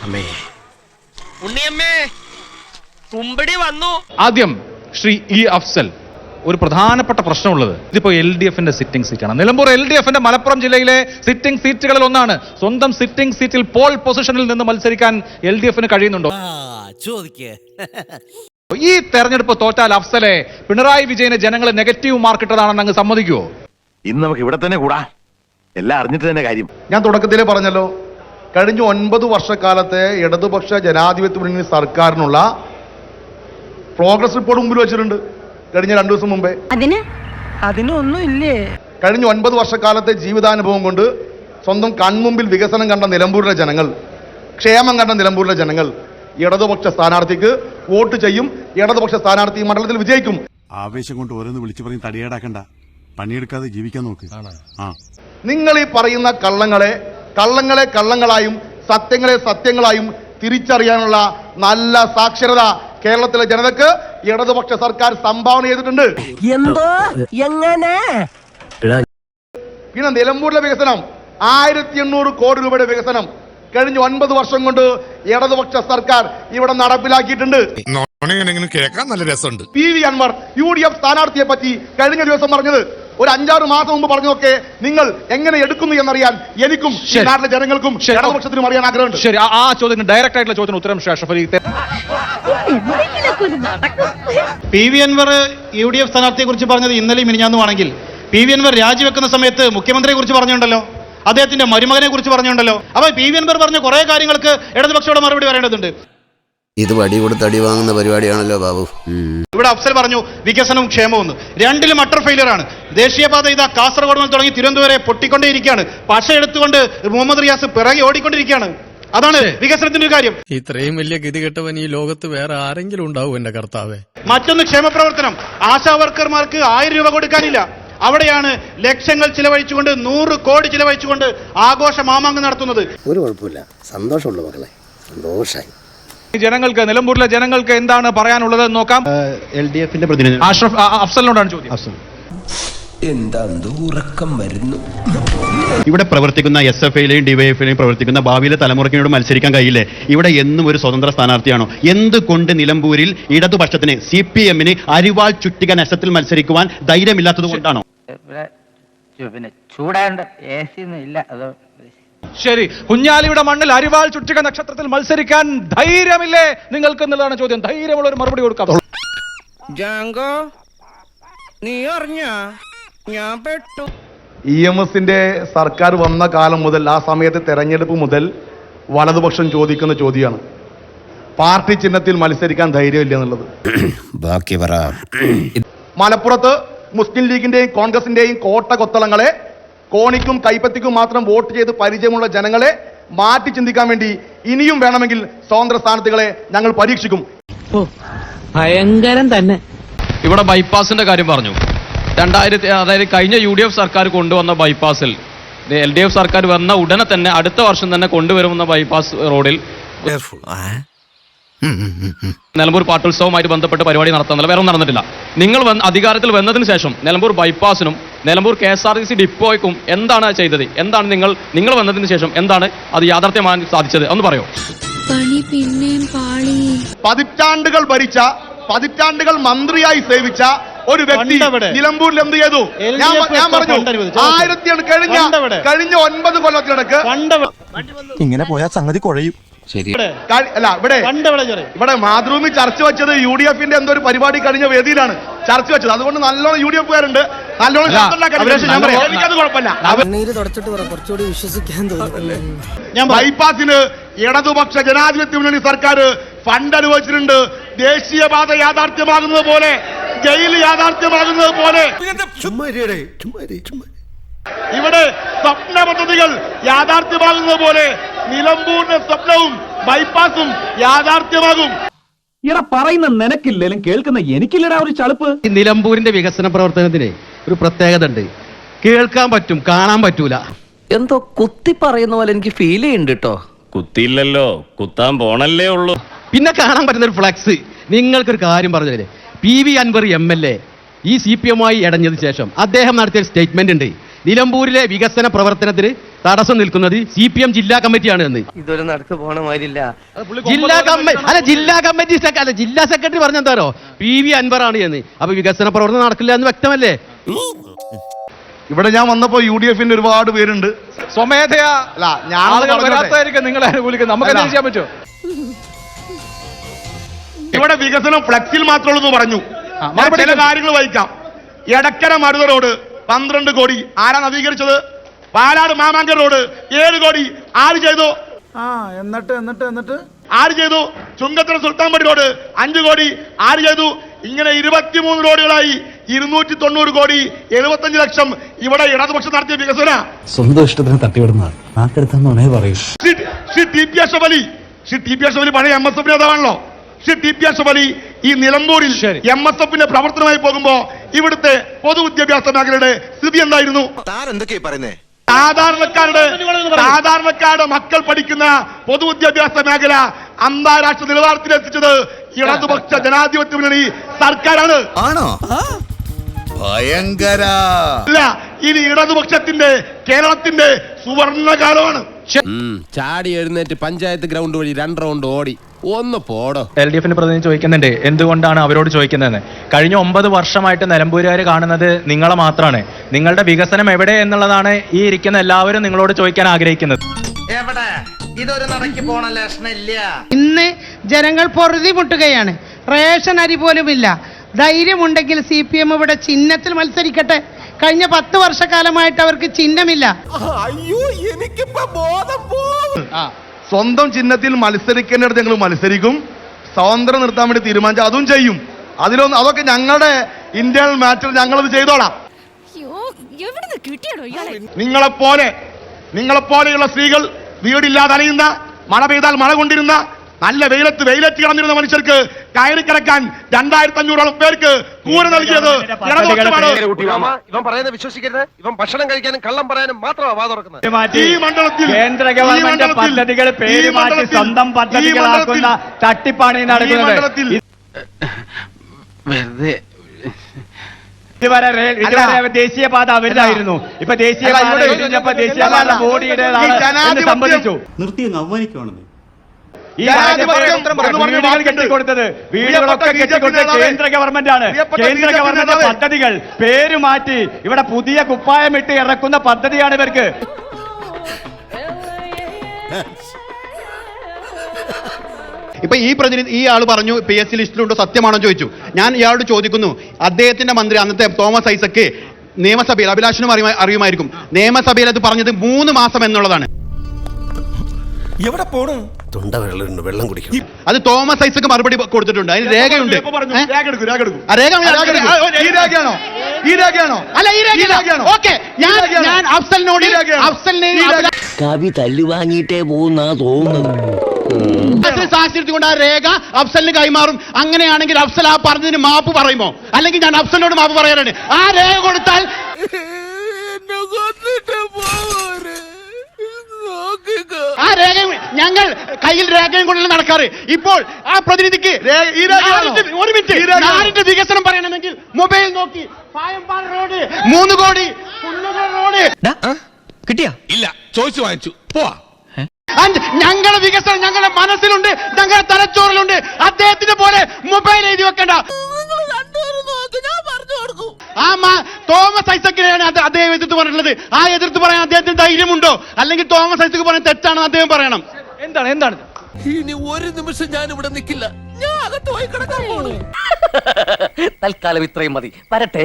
ഉണ്ണിയമ്മേ കുമ്പടി വന്നു. ആദ്യം ശ്രീ ഇ അഫ്സൽ, ഒരു പ്രധാനപ്പെട്ട പ്രശ്നമുള്ളത് ഇതിപ്പോ LDFന്റെ സിറ്റിംഗ് സീറ്റാണ്. നിലമ്പൂർ LDFന്റെ മലപ്പുറം ജില്ലയിലെ സിറ്റിംഗ് സീറ്റുകളിൽ ഒന്നാണ്. സ്വന്തം സിറ്റിംഗ് സീറ്റിൽ പോൾ പൊസിഷനിൽ നിന്ന് മത്സരിക്കാൻ LDFന് കഴിയുന്നുണ്ടോ? ഈ തെരഞ്ഞെടുപ്പ് തോറ്റാൽ അഫ്സലെ പിണറായി വിജയനെ ജനങ്ങളെ നെഗറ്റീവ് മാർക്കിട്ടതാണെന്ന് അങ്ങ് സമ്മതിക്കുമോ? ഇന്ന് നമുക്ക് ഇവിടെ തന്നെ കൂടാ, എല്ലാം അറിഞ്ഞിട്ട് തന്നെ കാര്യം. ഞാൻ തുടക്കത്തിലേ പറഞ്ഞല്ലോ, കഴിഞ്ഞ 9 വർഷക്കാലത്തെ ഇടതുപക്ഷ ജനാധിപത്യ മുന്നണി സർക്കാരിനുള്ള പ്രോഗ്രസ് റിപ്പോർട്ട് മുമ്പിൽ വെച്ചിട്ടുണ്ട്. കഴിഞ്ഞ 2 ദിവസം മുമ്പേ അതിനൊന്നും ഇല്ലേ. കഴിഞ്ഞ 9 വർഷക്കാലത്തെ ജീവിതാനുഭവം കൊണ്ട് സ്വന്തം കൺമുമ്പിൽ വികസനം കണ്ട നിലമ്പൂരിലെ ജനങ്ങൾ, ക്ഷേമം കണ്ട നിലമ്പൂരിലെ ജനങ്ങൾ ഇടതുപക്ഷ സ്ഥാനാർത്ഥിക്ക് വോട്ട് ചെയ്യും. ഇടതുപക്ഷ സ്ഥാനാർത്ഥി മണ്ഡലത്തിൽ വിജയിക്കും. ആവേശം കൊണ്ട് ഓരോന്ന് വിളിച്ചു പറയും തടിയേടാക്കണ്ട, പണിയെടുക്കാതെ ജീവിക്കാൻ നോക്ക്. നിങ്ങൾ ഈ പറയുന്ന കള്ളങ്ങളെ കള്ളങ്ങളായും സത്യങ്ങളെ സത്യങ്ങളായും തിരിച്ചറിയാനുള്ള നല്ല സാക്ഷരത കേരളത്തിലെ ജനതക്ക് ഇടതുപക്ഷ സർക്കാർ സംഭാവന ചെയ്തിട്ടുണ്ട്. എന്തോ എങ്ങനെ? പിന്നെ നിലമ്പൂരിലെ വികസനം 1800 കോടി രൂപയുടെ വികസനം കഴിഞ്ഞ 9 വർഷം കൊണ്ട് ഇടതുപക്ഷ സർക്കാർ ഇവിടെ നടപ്പിലാക്കിയിട്ടുണ്ട്. കേൾക്കാൻ നല്ല രസമുണ്ട്. PV അൻവർ UDF സ്ഥാനാർത്ഥിയെ പറ്റി കഴിഞ്ഞ ദിവസം പറഞ്ഞത് ഒരു 5-6 മാസം മുമ്പ് പറഞ്ഞൊക്കെ നിങ്ങൾ എങ്ങനെ എടുക്കുന്നു എന്നറിയാൻ എനിക്കും നാട്ടിലെ ജനങ്ങൾക്കും ഇടതുപക്ഷത്തിനും അറിയാൻ ആഗ്രഹമുണ്ട്. ശരി, ആ ചോദ്യത്തിന് ഡയറക്റ്റ് ആയിട്ടുള്ള ചോദ്യത്തിന് ഉത്തരം ഷറഫ് അലി. PV അൻവർ UDF സ്ഥാനാർത്ഥിയെ കുറിച്ച് പറഞ്ഞത് ഇന്നലെയും മിനിഞ്ഞാന്നുമാണെങ്കിൽ PV അൻവർ രാജിവെക്കുന്ന സമയത്ത് മുഖ്യമന്ത്രിയെ കുറിച്ച് പറഞ്ഞുണ്ടല്ലോ, അദ്ദേഹത്തിന്റെ മരുമകനെ കുറിച്ച് പറഞ്ഞുണ്ടല്ലോ. അപ്പൊ PV അൻവർ പറഞ്ഞ കുറെ കാര്യങ്ങൾക്ക് ഇടതുപക്ഷത്തോടെ മറുപടി പറയേണ്ടതുണ്ട്. ഇത് വടി കൊടുത്ത് അടി വാങ്ങുന്ന പരിപാടിയാണല്ലോ ബാബു. ഇവിടെ അഫ്സൽ പറഞ്ഞു വികസനവും ക്ഷേമവും, രണ്ടിലും അട്ടർ ഫെയിലിയർ ആണ്. ദേശീയപാത ഇതാ കാസർഗോഡ് മുതൽ തുടങ്ങി തിരുവനന്തപുരം പൊട്ടിക്കൊണ്ടേയിരിക്കുകയാണ്. പക്ഷ എടുത്തുകൊണ്ട് മുഹമ്മദ് റിയാസ് പിറകെ ഓടിക്കൊണ്ടിരിക്കുകയാണ്. അതാണ് വികസനത്തിന്റെ കാര്യം. ഇത്രയും വലിയ ഗതികെട്ടവൻ ഈ ലോകത്ത് വേറെ ആരെങ്കിലും ഉണ്ടാവും എന്റെ കർത്താവേ. മറ്റൊന്ന് ക്ഷേമപ്രവർത്തനം. ആശാ വർക്കർമാർക്ക് 1000 രൂപ കൊടുക്കാനില്ല. അവിടെയാണ് ലക്ഷങ്ങൾ ചിലവഴിച്ചുകൊണ്ട് 100 കോടി ചിലവഴിച്ചുകൊണ്ട് ആഘോഷ മാമാങ്കം നടത്തുന്നത്. ഒരു കുഴപ്പമില്ല, സന്തോഷമുള്ളൂ മക്കളെ, സന്തോഷായി. ജനങ്ങൾക്ക്, നിലമ്പൂരിലെ ജനങ്ങൾക്ക് എന്താണ് പറയാനുള്ളത് നോക്കാം. LDFന്റെ പ്രതിനിധി അഫ്സലിനോടാണ് ചോദ്യം. എന്താ ഉറക്കം വരുന്നു. ഇവിടെ പ്രവർത്തിക്കുന്ന SFIയിലെയും DYFയിലെയും പ്രവർത്തിക്കുന്ന ഭാവിയിലെ തലമുറക്കിനോട് മത്സരിക്കാൻ കഴിയില്ലേ? ഇവിടെ എന്നും ഒരു സ്വതന്ത്ര സ്ഥാനാർത്ഥിയാണോ? എന്തുകൊണ്ട് നിലമ്പൂരിൽ ഇടതുപക്ഷത്തിന് CPMന് അരിവാൾ ചുറ്റിക നഷ്ടത്തിൽ മത്സരിക്കുവാൻ ധൈര്യമില്ലാത്തത് കൊണ്ടാണോ? ചൂടാണ്ട് AC ഇല്ല. ശരി, കുഞ്ഞാലിയുടെ മണ്ണിൽ അരിവാൾ ചുറ്റിക നക്ഷത്രത്തിൽ മത്സരിക്കാൻ ധൈര്യമില്ലേ നിങ്ങൾക്ക് എന്നുള്ളതാണ് ചോദ്യം. ധൈര്യമുള്ള ഒരു മറുപടി കൊടുക്കാം. ജാങ്കോ, നീ അറിഞ്ഞ ഞാൻ പെട്ടു. EMSന്റെ സർക്കാർ വന്ന കാലം മുതൽ, ആ സമയത്തെ തെരഞ്ഞെടുപ്പ് മുതൽ വലതുപക്ഷം ചോദിക്കുന്ന ചോദ്യമാണ് പാർട്ടി ചിഹ്നത്തിൽ മത്സരിക്കാൻ ധൈര്യമില്ല എന്നുള്ളത്. ബാക്കി പറ. മലപ്പുറത്ത് മുസ്ലിം ലീഗിന്റെയും കോൺഗ്രസിന്റെയും കോട്ട കൊത്തളങ്ങളെ കോണിക്കും കൈപ്പത്തിക്കും മാത്രം വോട്ട് ചെയ്ത് പരിചയമുള്ള ജനങ്ങളെ മാറ്റി ചിന്തിക്കാൻ വേണ്ടി ഇനിയും വേണമെങ്കിൽ സ്വതന്ത്ര സ്ഥാനാർത്ഥികളെ ഞങ്ങൾ പരീക്ഷിക്കും. ഭയങ്കരം തന്നെ. ഇവിടെ ബൈപ്പാസിന്റെ കാര്യം പറഞ്ഞു. 2000 അതായത് കഴിഞ്ഞ UDF സർക്കാർ കൊണ്ടുവന്ന ബൈപ്പാസിൽ LDF സർക്കാർ വന്ന ഉടനെ തന്നെ അടുത്ത വർഷം തന്നെ കൊണ്ടുവരുമെന്ന ബൈപ്പാസ് റോഡിൽ നിലമ്പൂർ പാട്ടുത്സവവുമായിട്ട് ബന്ധപ്പെട്ട് പരിപാടി നടത്തുന്നില്ല, വേറെ ഒന്നും നടന്നിട്ടില്ല. നിങ്ങൾ അധികാരത്തിൽ വന്നതിന് ശേഷം നിലമ്പൂർ ബൈപ്പാസിനും നിലമ്പൂർ KSRTC ഡിപ്പോയ്ക്കും എന്താണ് ചെയ്തത്? എന്താണ് നിങ്ങൾ വന്നതിന് ശേഷം എന്താണ് അത് യാഥാർത്ഥ്യമാകാൻ സാധിച്ചത്? ഒന്ന് പറയോ? പതിറ്റാണ്ടുകൾ ഭരിച്ച, പതിറ്റാണ്ടുകൾ മന്ത്രിയായി സേവിച്ച ഒരു വ്യക്തി നിലമ്പൂരിൽ എന്ത് ചെയ്തു? ഞാൻ പറഞ്ഞു 1000 കഴിഞ്ഞ 9 കൊല്ലത്തിനിടക്ക് ഇങ്ങനെ പോയാൽ സംഗതി കുഴയും. അല്ല, ഇവിടെ മാതൃഭൂമി ചർച്ച വെച്ചത് UDFന്റെ എന്തോ ഒരു പരിപാടി കഴിഞ്ഞ വേദിയിലാണ് ചർച്ച വെച്ചത്. അതുകൊണ്ട് നല്ലോണം UDFകാരുണ്ട്, നല്ലോണം ബൈപ്പാസിന് ഇടതുപക്ഷ ജനാധിപത്യ മുന്നണി സർക്കാർ ഫണ്ട് അനുവദിച്ചിട്ടുണ്ട്. ദേശീയപാത യാഥാർത്ഥ്യമാകുന്നത് പോലെ, ജയിൽ യാഥാർത്ഥ്യമാകുന്നത് പോലെ ഇവിടെ സ്വപ്ന പദ്ധതികൾ യാഥാർത്ഥ്യമാകുന്നത് പോലെ നിലമ്പൂരിന്റെ സ്വപ്നവും ബൈപ്പാസും യാഥാർത്ഥ്യമാകും. ഇട പറയുന്ന നിനക്കില്ലേലും കേൾക്കുന്ന എനിക്കില്ലടാ ഒരു ചളുപ്പ്. ഈ നിലമ്പൂരിന്റെ വികസന പ്രവർത്തനത്തിന് ഒരു പ്രത്യേകത ഉണ്ട്. കേൾക്കാൻ പറ്റും, കാണാൻ പറ്റൂല. എന്തോ കുത്തി പറയുന്ന പോലെ എനിക്ക് ഫീൽ ചെയ്യുന്നുണ്ട് കേട്ടോ. കുത്തിയില്ലല്ലോ, കുത്താൻ പോണല്ലേ ഉള്ളൂ. പിന്നെ കാണാൻ പറ്റുന്ന ഒരു ഫ്ലക്സ്. നിങ്ങൾക്കൊരു കാര്യം പറഞ്ഞില്ലേ, PV അൻവർ MLA ഈ CPMമായി ഇടഞ്ഞതിന് ശേഷം അദ്ദേഹം നടത്തിയ സ്റ്റേറ്റ്മെന്റ് ഉണ്ട്. നിലമ്പൂരിലെ വികസന പ്രവർത്തനത്തിന് തടസ്സം നിൽക്കുന്നത് CPM ജില്ലാ കമ്മിറ്റിയാണ് എന്ന്. ഇതൊരു നടക്ക് പോണ മാതിരില്ല. ജില്ലാ കമ്മിറ്റി ജില്ലാ സെക്രട്ടറി പറഞ്ഞെന്താരോ PV അൻവറാണ് എന്ന്. അപ്പൊ വികസന പ്രവർത്തനം നടക്കില്ല എന്ന് വ്യക്തമല്ലേ? ഇവിടെ ഞാൻ വന്നപ്പോ UDF ഒരുപാട് പേരുണ്ട്. സ്വമേധയാ അല്ല ഞാൻ ആളുകൾ വരാത്തായിരിക്കും നിങ്ങളെ അനുകൂലിക്കുന്നത്. നമുക്ക് എന്തെങ്കിലും ചെയ്യാൻ പറ്റുമോ? ഇവിടെ വികസനം ഫ്ലെക്സിൽ മാത്രമുള്ളൂ പറഞ്ഞു. മറുപടി ചില കാര്യങ്ങൾ വഹിക്കാം. എടക്കര മരുത റോഡ് 12 കോടി ആരാ നവീകരിച്ചത്? പാലാട് മാമാങ്കർ റോഡ് 7 കോടി ആര് ചെയ്തു? എന്നിട്ട് ആര് ചെയ്തു? ചുങ്കത്തറ സുൽത്താൻപടി റോഡ് 5 കോടി ആര് ചെയ്തു? ഇങ്ങനെ 23 റോഡുകളായി 290 കോടി 75 ലക്ഷം ഇവിടെ ഇടതുപക്ഷം നടത്തിയ വികസന. സ്വന്തം ഇഷ്ടത്തിന് തട്ടിവിടുന്നതാണ്. നാക്കെടുത്താന്നേ പറയൂ. ശ്രീ TP അഷ്റഫ് അലി പഴയ MSF നേതാവാണല്ലോ. ശ്രീ TP അഷ്റഫ് അലി ഈ നിലമ്പൂരിൽ MSFന്റെ പ്രവർത്തനമായി പോകുമ്പോ ഇവിടുത്തെ പൊതുവിദ്യാഭ്യാസ മേഖലയുടെ സ്ഥിതി എന്തായിരുന്നു? എന്തൊക്കെയാ പറയുന്നേ? സാധാരണക്കാരുടെ മക്കൾ പഠിക്കുന്ന പൊതുവിദ്യാഭ്യാസ മേഖല അന്താരാഷ്ട്ര നിലവാരത്തിലെത്തിച്ചത് ഇടതുപക്ഷ ജനാധിപത്യ മുന്നണി സർക്കാരാണ്. ആണോ? ഭയങ്കര. അല്ല, ഇനി ഇടതുപക്ഷത്തിന്റെ കേരളത്തിന്റെ സുവർണകാലമാണ്. ചാടി എഴുന്നേറ്റ് പഞ്ചായത്ത് ഗ്രൗണ്ട് വഴി 2 റൗണ്ട് ഓടി ഒന്ന് പോടോ. LDFന്റെ പ്രതിനിധി ചോദിക്കുന്നുണ്ട്, എന്തുകൊണ്ടാണ് അവരോട് ചോദിക്കുന്നതെന്ന്. കഴിഞ്ഞ 9 വർഷമായിട്ട് നിലമ്പൂരുകാർ കാണുന്നത് നിങ്ങളെ മാത്രമാണ്. നിങ്ങളുടെ വികസനം എവിടെ എന്നുള്ളതാണ് ഈ ഇരിക്കുന്ന എല്ലാവരും നിങ്ങളോട് ചോദിക്കാൻ ആഗ്രഹിക്കുന്നത്. എവിടെ ഇതൊരു നടക്ക് പോണ ലക്ഷണില്ല. ഇന്ന് ജനങ്ങൾ പൊറുതിമുട്ടുകയാണ്. റേഷൻ അരി പോലുമില്ല. ധൈര്യമുണ്ടെങ്കിൽ CPM ഇവിടെ ചിഹ്നത്തിൽ മത്സരിക്കട്ടെ. കഴിഞ്ഞ 10 വർഷക്കാലമായിട്ട് അവർക്ക് ചിഹ്നമില്ല. അയ്യോ, എനിക്കിപ്പോ ബോധം പോകും. സ്വന്തം ചിഹ്നത്തിൽ മത്സരിക്കേണ്ടിടത്ത് ഞങ്ങൾ മത്സരിക്കും. സ്വാതന്ത്ര്യം നിർത്താൻ വേണ്ടി തീരുമാനിച്ച അതും ചെയ്യും. അതൊക്കെ ഞങ്ങളുടെ ഇന്റേണൽ മാറ്റർ ഞങ്ങളത് ചെയ്തോളാം. നിങ്ങളെപ്പോലെയുള്ള സ്ത്രീകൾ വീടില്ലാതെ അലയുന്ന, മഴ പെയ്താൽ മഴ കൊണ്ടിരുന്ന, നല്ല വെയിലത്ത് കിടന്നിരുന്ന മനുഷ്യർക്ക് കയറി കിടക്കാൻ 2500ഓളം പേർക്ക് കൂറ് നൽകിയത് ഇടതുപക്ഷമാണ്. ഇവൻ പറയുന്നത് വിശ്വസിക്കരുത്. ഇവൻ ഭക്ഷണം കഴിക്കാനും കള്ളം പറയാനും മാത്രമാണ് വാ തുറക്കുന്നത്. ഈ മണ്ഡലത്തിൽ കേന്ദ്ര ഗവൺമെന്റ് പദ്ധതികൾ പേര് മാറ്റി സ്വന്തം പദ്ധതികളാക്കുന്ന തട്ടിപ്പാണ് ഈ നടക്കുന്നത്. ഇതുവരെ ദേശീയപാത അവരുതായിരുന്നു. ഇപ്പൊ ദേശീയപാത ബോഡിയുടേതാണ് സംബന്ധിച്ചു. ഈ വീടുകൾ കെട്ടിക്കൊടുത്തത് വീടുകളൊക്കെ കെട്ടിക്കൊടുത്തത് കേന്ദ്ര ഗവൺമെന്റ് ആണ്. കേന്ദ്ര ഗവൺമെന്റ് പദ്ധതികൾ പേര് മാറ്റി ഇവിടെ പുതിയ കുപ്പായമിട്ട് ഇറക്കുന്ന പദ്ധതിയാണ് ഇവർക്ക്. ഇപ്പൊ ഈ ആള് പറഞ്ഞു PSC ലിസ്റ്റിലുണ്ടോ, സത്യമാണോ ചോദിച്ചു. ഞാൻ ഇയാളോട് ചോദിക്കുന്നു, അദ്ദേഹത്തിന്റെ മന്ത്രി അന്നത്തെ തോമസ് ഐസക്ക് നിയമസഭയിൽ, അഭിലാഷനും അറിയുമായിരിക്കും, നിയമസഭയിൽ അത് പറഞ്ഞത് 3 മാസം എന്നുള്ളതാണ്. എവിടെ പോണു? തൊണ്ട വെള്ളം കുടിക്കും. അത് തോമസ് ഐസക്ക് മറുപടി കൊടുത്തിട്ടുണ്ട്. അതിന് രേഖയുണ്ട്. കവി തല്ലു വാങ്ങിയിട്ടേ പോകുന്നാ തോന്നുന്നത്. സാഹചര്യത്തിക്കൊണ്ട് ആ രേഖ അഫ്സലിന് കൈമാറും. അങ്ങനെയാണെങ്കിൽ അഫ്സൽ ആ പറഞ്ഞതിന് മാപ്പ് പറയുമോ? അല്ലെങ്കിൽ ഞാൻ അഫ്സലിനോട് മാപ്പ് പറയാനാണ്. ആ രേഖ കൊടുത്താൽ ആ രേഖ ഞങ്ങൾ കയ്യിൽ രേഖയും കൊണ്ടല്ല നടക്കാറ്. ഇപ്പോൾ ആ പ്രതിനിധിക്ക് ഒരു മിനിറ്റ് നാടിന്റെ വികസനം പറയണമെങ്കിൽ മൊബൈൽ നോക്കി പായമ്പാറ റോഡ് 3 കോടി റോഡ് കിട്ടിയാ ഇല്ല, ചോദിച്ചു വാങ്ങിച്ചു പോവാ. ഞങ്ങളുടെ വികസനം ഞങ്ങളുടെ മനസ്സിലുണ്ട്, ഞങ്ങളുടെ തലച്ചോറിലുണ്ട്. അദ്ദേഹത്തിന്റെ പോലെ മൊബൈൽ എഴുതി വെക്കണ്ട. തോമസ് ഐസക്കിനെയാണ് അദ്ദേഹം എതിർത്ത് പറഞ്ഞിട്ടുള്ളത്. ആ എതിർത്ത് പറയാൻ അദ്ദേഹത്തിന് ധൈര്യമുണ്ടോ? അല്ലെങ്കിൽ തോമസ് ഐസക്ക് പറയാൻ തെറ്റാണെന്ന് അദ്ദേഹം പറയണം. എന്താണ് ഇനി ഒരു നിമിഷം ഞാൻ ഇവിടെ നിൽക്കില്ല. ഞാൻ അകത്ത് പോയി കിടക്കാൻ പോണു. തൽക്കാലം ഇത്രയും മതി. വരട്ടെ.